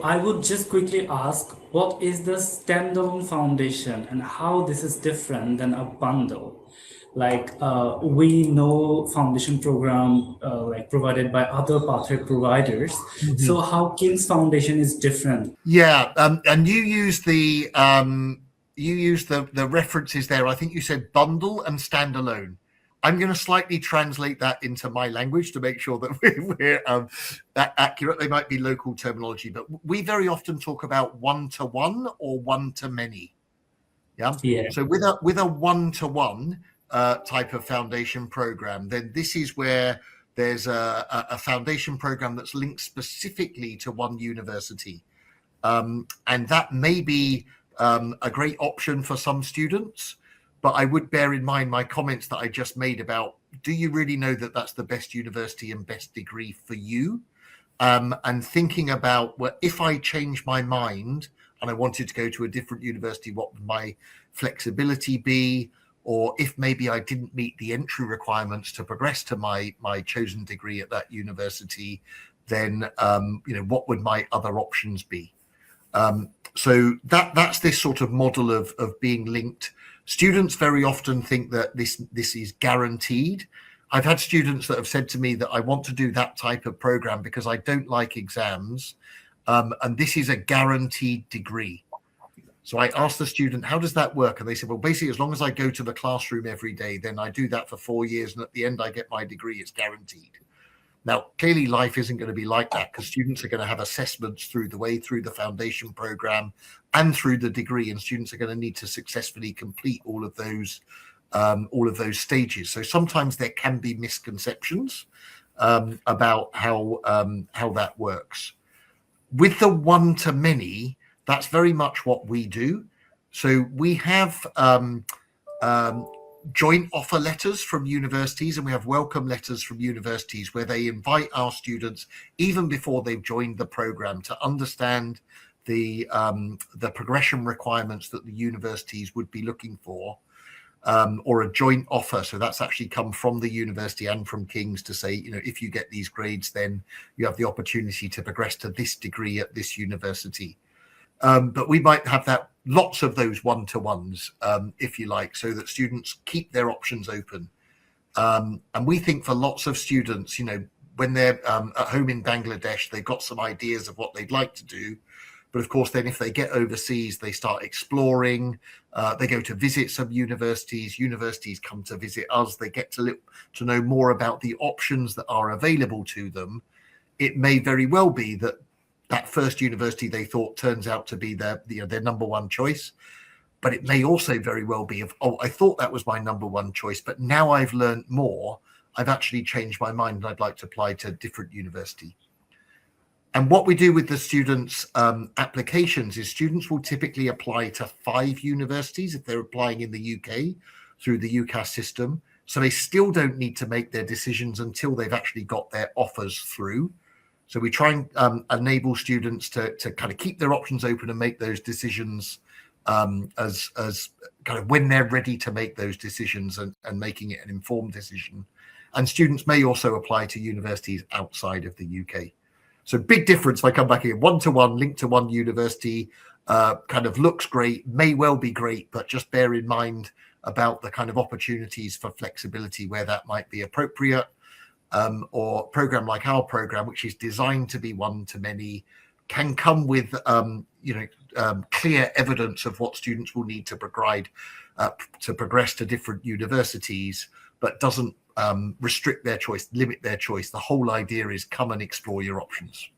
I would just quickly ask, what is the standalone foundation and how this is different than a bundle? We know foundation program like provided by other pathway providers. So how King's Foundation is different? Yeah, and you use the references there. I think you said bundle and standalone. I'm going to slightly translate that into my language to make sure that we're that accurate. They might be local terminology, but we very often talk about one-to-one or one-to-many. Yeah. Yeah. So with a one-to-one type of foundation program, then this is where there's a foundation program that's linked specifically to one university. And that may be a great option for some students, but I would bear in mind my comments that I just made about, do you really know that that's the best university and best degree for you? And thinking about, well, if I change my mind and I wanted to go to a different university, what would my flexibility be? Or if maybe I didn't meet the entry requirements to progress to my chosen degree at that university, then what would my other options be? So that's this sort of model of being linked. Students very often think that this is guaranteed. I've had students that have said to me that I want to do that type of program because I don't like exams, and this is a guaranteed degree. So I asked the student, how does that work? And they said, well, basically, as long as I go to the classroom every day, then I do that for 4 years, and at the end I get my degree. It's guaranteed. Now, clearly, life isn't going to be like that, because students are going to have assessments through the foundation program and through the degree, and students are going to need to successfully complete all of those stages. So sometimes there can be misconceptions about how that works. With the one-to-many, that's very much what we do. So we have joint offer letters from universities, and we have welcome letters from universities where they invite our students, even before they've joined the program, to understand the progression requirements that the universities would be looking for, or a joint offer. So that's actually come from the university and from King's to say, if you get these grades, then you have the opportunity to progress to this degree at this university. But we might have lots of those one-to-ones, if you like, so that students keep their options open. And we think for lots of students, when they're at home in Bangladesh, they've got some ideas of what they'd like to do. But of course, then if they get overseas, they start exploring. They go to visit some universities. Universities come to visit us. They get to know more about the options that are available to them. It may very well be that first university they thought turns out to be their number one choice. But it may also very well be I thought that was my number one choice, but now I've learned more, I've actually changed my mind and I'd like to apply to a different university. And what we do with the students' applications is students will typically apply to 5 universities if they're applying in the UK through the UCAS system. So they still don't need to make their decisions until they've actually got their offers through. So we try and enable students to kind of keep their options open and make those decisions as kind of when they're ready to make those decisions, and making it an informed decision. And students may also apply to universities outside of the UK. So big difference if I come back here, one-to-one, linked to one university, kind of looks great, may well be great, but just bear in mind about the kind of opportunities for flexibility where that might be appropriate. Or a program like our program, which is designed to be one-to-many, can come with clear evidence of what students will need to progress to different universities, but doesn't restrict their choice, limit their choice. The whole idea is come and explore your options.